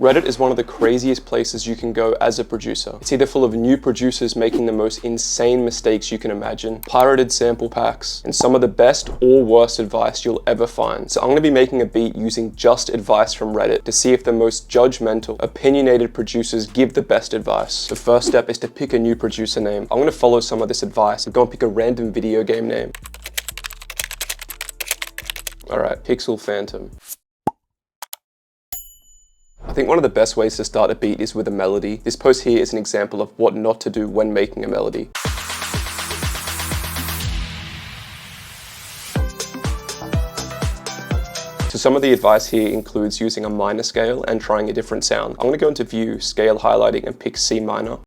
Reddit is one of the craziest places you can go as a producer. It's either full of new producers making the most insane mistakes you can imagine, pirated sample packs, and some of the best or worst advice you'll ever find. So I'm going to be making a beat using just advice from Reddit to see if the most judgmental, opinionated producers give the best advice. The first step is to pick a new producer name. I'm going to follow some of this advice and go and pick a random video game name. Alright, Pixel Phantom. I think one of the best ways to start a beat is with a melody. This post here is an example of what not to do when making a melody. So some of the advice here includes using a minor scale and trying a different sound. I'm going to go into View, Scale Highlighting, and pick C minor.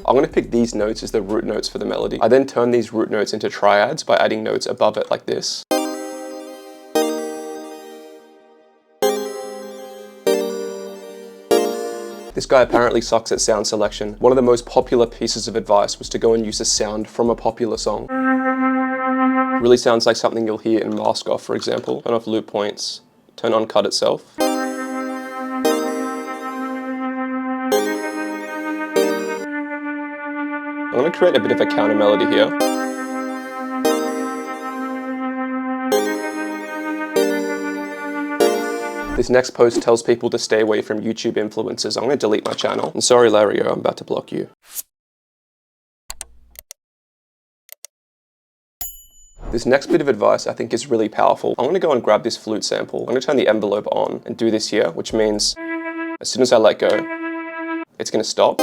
I'm going to pick these notes as the root notes for the melody. I then turn these root notes into triads by adding notes above it like this. This guy apparently sucks at sound selection. One of the most popular pieces of advice was to go and use a sound from a popular song. Really sounds like something you'll hear in Mask Off, for example. Turn off loop points, turn on cut itself. I'm going to create a bit of a counter melody here. This next post tells people to stay away from YouTube influencers. I'm going to delete my channel. And sorry, Lario, I'm about to block you. This next bit of advice I think is really powerful. I'm going to go and grab this flute sample. I'm going to turn the envelope on and do this here, which means as soon as I let go, it's going to stop.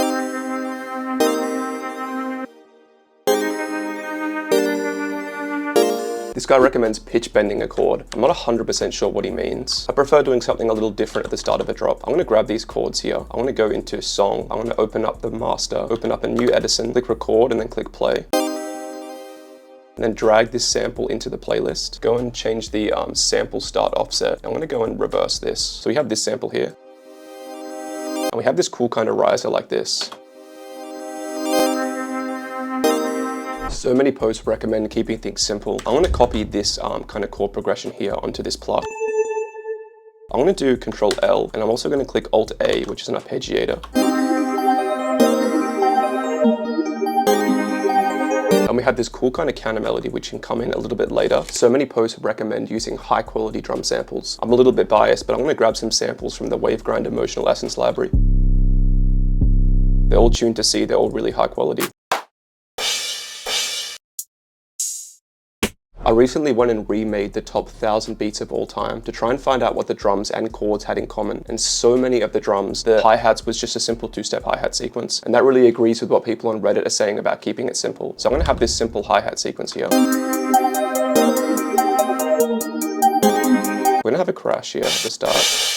This guy recommends pitch bending a chord. I'm not 100% sure what he means. I prefer doing something a little different at the start of a drop. I'm going to grab these chords here. I'm going to go into Song. I'm going to open up the master, open up a new Edison, click record, and then click play. And then drag this sample into the playlist. Go and change the sample start offset. I'm going to go and reverse this. So we have this sample here. And we have this cool kind of riser like this. So many posts recommend keeping things simple. I'm going to copy this kind of chord progression here onto this plug. I'm going to do Control L, and I'm also going to click Alt A, which is an arpeggiator. And we have this cool kind of counter melody which can come in a little bit later. So many posts recommend using high quality drum samples. I'm a little bit biased, but I'm going to grab some samples from the Wavegrind Emotional Essence library. They're all tuned to C, they're all really high quality. I recently went and remade the top 1,000 beats of all time to try and find out what the drums and chords had in common. And so many of the drums, the hi-hats was just a simple two-step hi-hat sequence. And that really agrees with what people on Reddit are saying about keeping it simple. So I'm going to have this simple hi-hat sequence here. We're going to have a crash here at the start.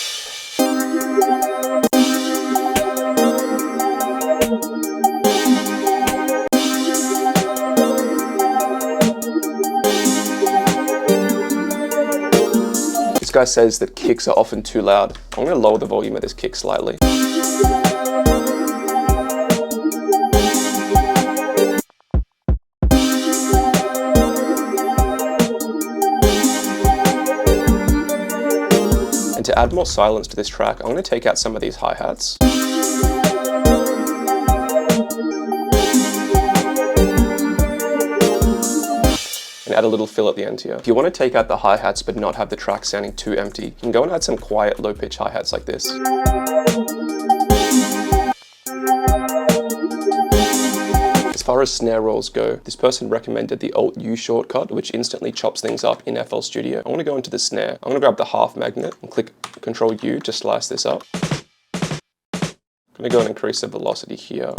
This guy says that kicks are often too loud. I'm going to lower the volume of this kick slightly. And to add more silence to this track, I'm going to take out some of these hi-hats. And add a little fill at the end here. If you want to take out the hi-hats but not have the track sounding too empty, you can go and add some quiet low-pitch hi-hats like this. As far as snare rolls go, this person recommended the Alt-U shortcut, which instantly chops things up in FL Studio. I want to go into the snare. I'm going to grab the half magnet and click Control-U to slice this up. I'm going to go and increase the velocity here.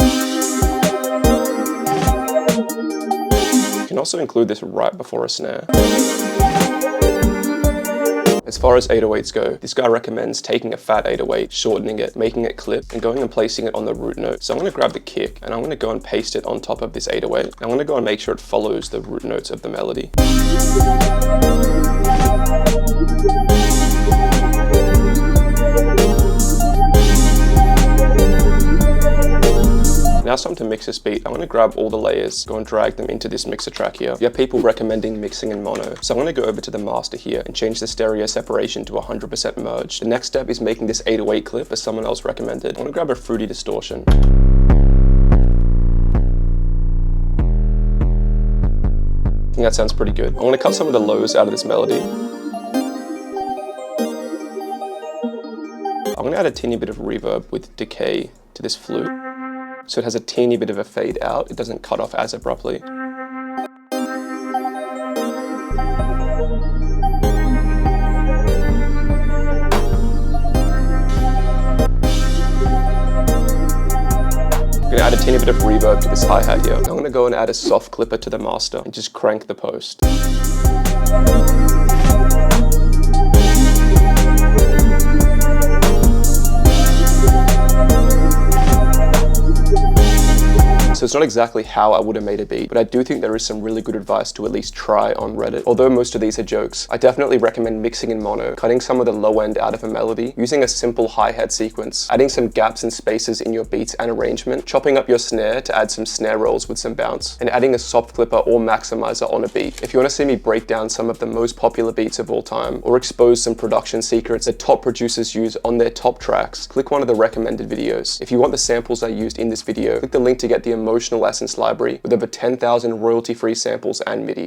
You can also include this right before a snare. As far as 808s go, this guy recommends taking a fat 808, shortening it, making it clip, and going and placing it on the root note. So I'm going to grab the kick, and I'm going to go and paste it on top of this 808. I'm going to go and make sure it follows the root notes of the melody. Now it's time to mix this beat. I'm gonna grab all the layers, go and drag them into this mixer track here. You have people recommending mixing in mono. So I'm gonna go over to the master here and change the stereo separation to 100% merge. The next step is making this 808 clip as someone else recommended. I'm gonna grab a fruity distortion. I think that sounds pretty good. I wanna cut some of the lows out of this melody. I'm gonna add a teeny bit of reverb with decay to this flute, so it has a teeny bit of a fade out. It doesn't cut off as abruptly. I'm gonna add a teeny bit of reverb to this hi-hat here. I'm gonna go and add a soft clipper to the master and just crank the post. So it's not exactly how I would have made a beat, but I do think there is some really good advice to at least try on Reddit. Although most of these are jokes, I definitely recommend mixing in mono, cutting some of the low end out of a melody, using a simple hi-hat sequence, adding some gaps and spaces in your beats and arrangement, chopping up your snare to add some snare rolls with some bounce, and adding a soft clipper or maximizer on a beat. If you want to see me break down some of the most popular beats of all time, or expose some production secrets that top producers use on their top tracks, click one of the recommended videos. If you want the samples I used in this video, click the link to get the Emotional Essence library with over 10,000 royalty-free samples and MIDI.